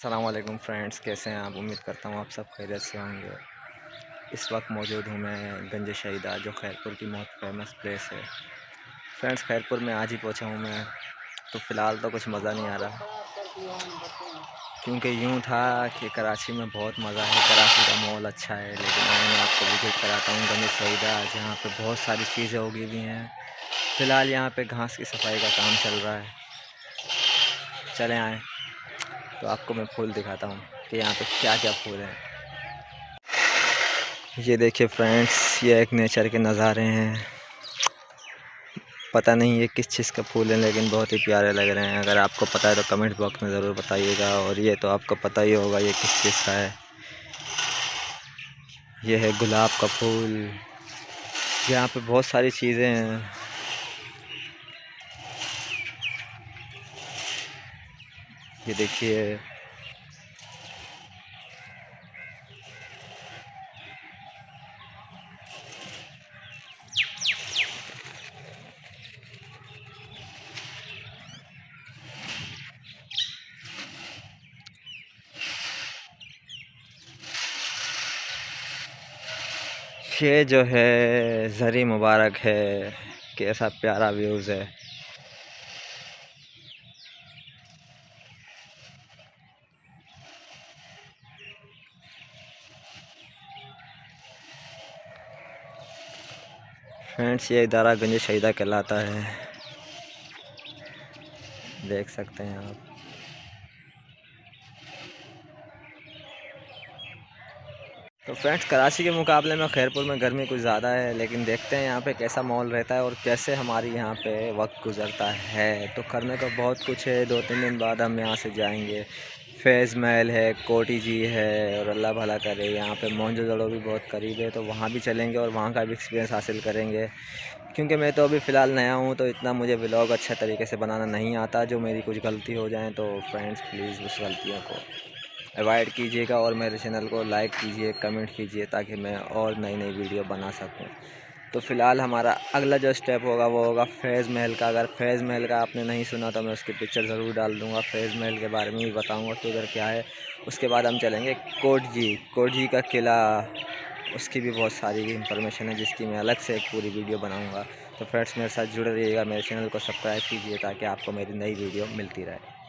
अस्सलाम वालेकुम फ्रेंड्स, कैसे हैं आप? उम्मीद करता हूँ आप सब खैरियत से होंगे। इस वक्त मौजूद हूँ मैं गंज शहीदा, जो खैरपुर की बहुत फेमस प्लेस है। फ्रेंड्स, खैरपुर में आज ही पहुँचा हूँ मैं, तो फ़िलहाल तो कुछ मज़ा नहीं आ रहा, क्योंकि यूँ था कि कराची में बहुत मज़ा है, कराची का माहौल अच्छा है। लेकिन आज मैं आपको विज़िट कराता हूँ गंज शहीदा, जहाँ पर बहुत सारी चीज़ें उगी हुई हैं। फ़िलहाल यहाँ पर घास की सफाई का काम चल रहा है। चले आएँ तो आपको मैं फूल दिखाता हूँ कि यहाँ पे क्या क्या फूल हैं। ये देखिए फ्रेंड्स, ये एक नेचर के नज़ारे हैं। पता नहीं ये किस चीज़ का फूल है, लेकिन बहुत ही प्यारे लग रहे हैं। अगर आपको पता है तो कमेंट बॉक्स में ज़रूर बताइएगा। और ये तो आपको पता ही होगा ये किस चीज़ का है। ये है गुलाब का फूल। यहाँ पे बहुत सारी चीज़ें हैं। ये देखिए, ये जो है ज़री मुबारक है। कैसा प्यारा व्यूज़ है। फ्रेंड्स, ये इदारा गंज शहीदा कहलाता है, देख सकते हैं आप। तो फ्रेंड्स, कराची के मुकाबले में खैरपुर में गर्मी कुछ ज़्यादा है, लेकिन देखते हैं यहाँ पे कैसा माहौल रहता है और कैसे हमारी यहाँ पे वक्त गुज़रता है। तो करने को बहुत कुछ है। 2-3 दिन बाद हम यहाँ से जाएंगे। फैज़ महल है, कोटी जी है, और अल्लाह भला करे यहाँ पे मोहनजोदड़ो भी बहुत करीब है, तो वहाँ भी चलेंगे और वहाँ का भी एक्सपीरियंस हासिल करेंगे। क्योंकि मैं तो अभी फ़िलहाल नया हूँ, तो इतना मुझे व्लॉग अच्छे तरीके से बनाना नहीं आता। जो मेरी कुछ गलती हो जाए तो फ्रेंड्स प्लीज़ उस गलतियों को अवॉइड कीजिएगा और मेरे चैनल को लाइक कीजिए, कमेंट कीजिए, ताकि मैं और नई नई वीडियो बना सकूं। तो फ़िलहाल हमारा अगला जो स्टेप होगा वो होगा फैज़ महल का। अगर फैज़ महल का आपने नहीं सुना तो मैं उसकी पिक्चर ज़रूर डाल दूँगा। फैज़ महल के बारे में भी बताऊँगा कि उधर क्या है। उसके बाद हम चलेंगे कोट जी का किला। उसकी भी बहुत सारी इंफॉर्मेशन है, जिसकी मैं अलग से एक पूरी वीडियो बनाऊँगा। तो फ्रेंड्स, मेरे साथ जुड़े रहिएगा, मेरे चैनल को सब्सक्राइब कीजिए, ताकि आपको मेरी नई वीडियो मिलती रहे।